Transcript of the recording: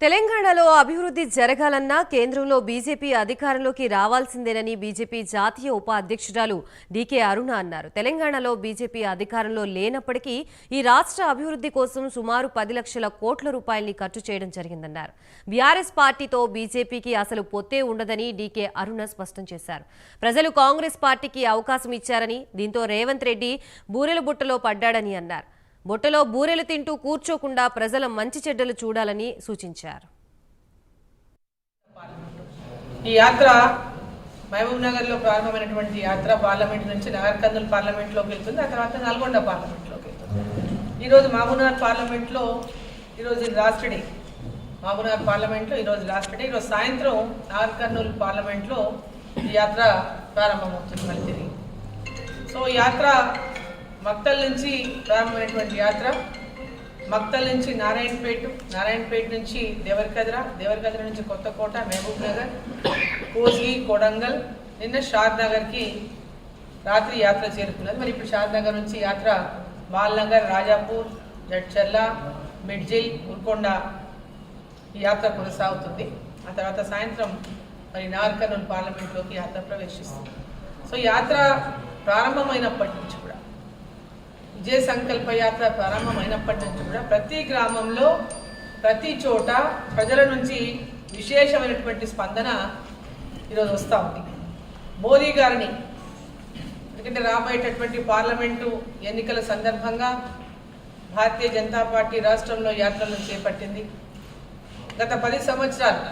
తెలంగాణలో అభివృద్ధి జరగాలన్నా కేంద్రంలో బీజేపీ అధికారంలోకి రావాల్సిందేనని బీజేపీ జాతీయ ఉప అధ్యక్షురాలు డీకే అరుణ అన్నారు. తెలంగాణలో బీజేపీ అధికారంలో లేనప్పటికీ ఈ రాష్ట్ర అభివృద్ధి కోసం సుమారు 10 లక్షల కోట్ల రూపాయల్ని ఖర్చు చేయడం జరిగిందన్నారు. బీఆర్ఎస్ పార్టీతో బీజేపీకి అసలు పొత్తే ఉండదని డీకే అరుణ స్పష్టం చేశారు. ప్రజలు కాంగ్రెస్ పార్టీకి అవకాశం ఇచ్చారని, దీంతో రేవంత్ రెడ్డి బూరెల బుట్టలో పడ్డాడని అన్నారు. బొట్టలో బూరెలు తింటూ కూర్చోకుండా ప్రజల మంచి చెడ్డలు చూడాలని సూచించారు. ఈ యాత్ర మహబూబ్ నగర్ లో ప్రారంభమైనటువంటి యాత్ర పార్లమెంట్ నుంచి నగర్ కర్నూలు పార్లమెంట్ లోకి వెళ్తుంది. ఆ తర్వాత నల్గొండ పార్లమెంట్ లోకి వెళ్తుంది. ఈరోజు మహబూబ్ నగర్ పార్లమెంట్ లో ఈరోజు last day, Mahabubnagar parliament లో ఈరోజు లాస్ట్ డే. ఈరోజు సాయంత్రం నగర్ కర్నూలు పార్లమెంట్ లో ఈ యాత్ర ప్రారంభమవుతుంది మళ్ళీ తిరిగి. సో యాత్ర మక్తల్ నుంచి ప్రారంభమైనటువంటి యాత్ర మక్తల్ నుంచి నారాయణపేట నుంచి దేవరకద్ర నుంచి కొత్తకోట, మహబూబ్ నగర్, కోసి, కొడంగల్, నిన్న షాద్ నగర్కి రాత్రి యాత్ర చేరుకున్నది. మరి ఇప్పుడు షాద్ నగర్ నుంచి యాత్ర బాల్నగర్, రాజాపూర్, జడ్చర్ల, మిడ్జిల్, ఉల్కొండ ఈ యాత్ర కొనసాగుతుంది. ఆ తర్వాత సాయంత్రం మరి నగర్ కర్నూలు పార్లమెంట్లోకి యాత్ర ప్రవేశిస్తుంది. సో యాత్ర ప్రారంభమైనప్పటి నుంచి కూడా, విజయ సంకల్ప యాత్ర ప్రారంభమైనప్పటి నుంచి కూడా ప్రతి గ్రామంలో ప్రతి చోట ప్రజల నుంచి విశేషమైనటువంటి స్పందన ఈరోజు వస్తూ ఉంది. మోదీ గారిని, ఎందుకంటే రాబోయేటటువంటి పార్లమెంటు ఎన్నికల సందర్భంగా భారతీయ జనతా పార్టీ రాష్ట్రంలో యాత్రలను చేపట్టింది. గత 10 సంవత్సరాలు